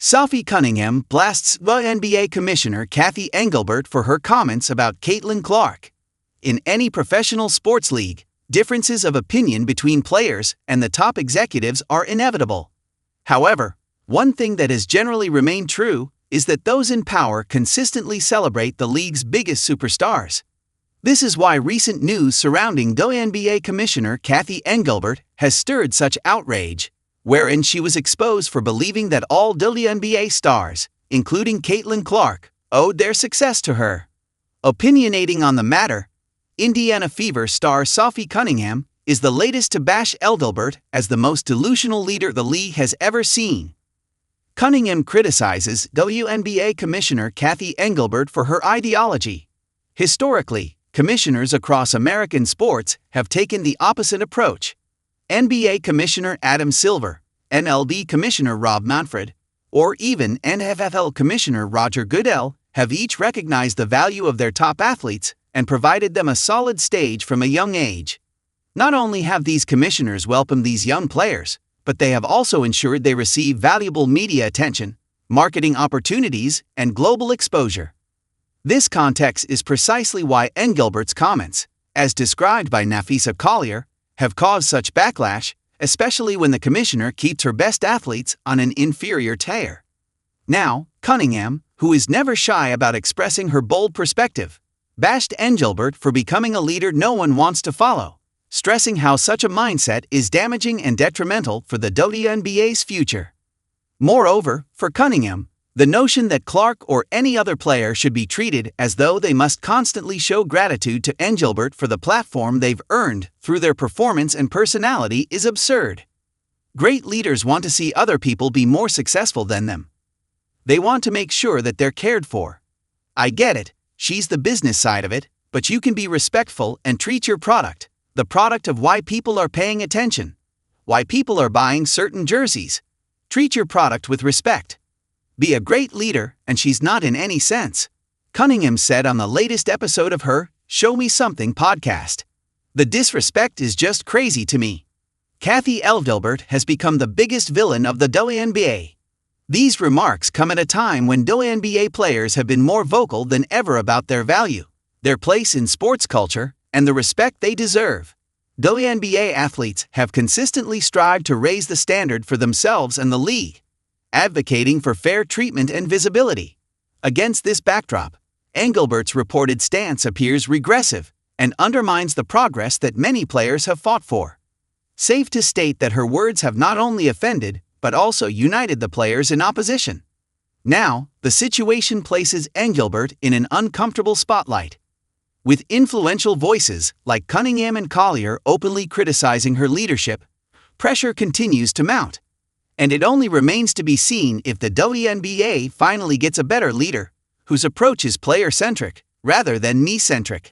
Sophie Cunningham blasts WNBA Commissioner Cathy Engelbert for her comments about Caitlin Clark. In any professional sports league, differences of opinion between players and the top executives are inevitable. However, one thing that has generally remained true is that those in power consistently celebrate the league's biggest superstars. This is why recent news surrounding WNBA Commissioner Cathy Engelbert has stirred such outrage, wherein she was exposed for believing that all WNBA stars, including Caitlin Clark, owed their success to her. Opinionating on the matter, Indiana Fever star Sophie Cunningham is the latest to bash Elgelbert as the most delusional leader the league has ever seen. Cunningham criticizes WNBA Commissioner Cathy Engelbert for her ideology. Historically, commissioners across American sports have taken the opposite approach. NBA Commissioner Adam Silver, MLB Commissioner Rob Manfred, or even NFL Commissioner Roger Goodell have each recognized the value of their top athletes and provided them a solid stage from a young age. Not only have these commissioners welcomed these young players, but they have also ensured they receive valuable media attention, marketing opportunities, and global exposure. This context is precisely why Engelbert's comments, as described by Nafisa Collier, have caused such backlash, especially when the commissioner keeps her best athletes on an inferior tier. Now, Cunningham, who is never shy about expressing her bold perspective, bashed Engelbert for becoming a leader no one wants to follow, stressing how such a mindset is damaging and detrimental for the WNBA's future. Moreover, for Cunningham, the notion that Clark or any other player should be treated as though they must constantly show gratitude to Engelbert for the platform they've earned through their performance and personality is absurd. Great leaders want to see other people be more successful than them. They want to make sure that they're cared for. I get it, she's the business side of it, but you can be respectful and treat your product, the product of why people are paying attention, why people are buying certain jerseys. Treat your product with respect. Be a great leader, and she's not in any sense, Cunningham said on the latest episode of her Show Me Something podcast. The disrespect is just crazy to me. Cathy Engelbert has become the biggest villain of the WNBA. These remarks come at a time when WNBA players have been more vocal than ever about their value, their place in sports culture, and the respect they deserve. WNBA athletes have consistently strived to raise the standard for themselves and the league, advocating for fair treatment and visibility. Against this backdrop, Engelbert's reported stance appears regressive and undermines the progress that many players have fought for. Safe to state that her words have not only offended but also united the players in opposition. Now, the situation places Engelbert in an uncomfortable spotlight. With influential voices like Cunningham and Collier openly criticizing her leadership, pressure continues to mount. And it only remains to be seen if the WNBA finally gets a better leader, whose approach is player-centric rather than me-centric.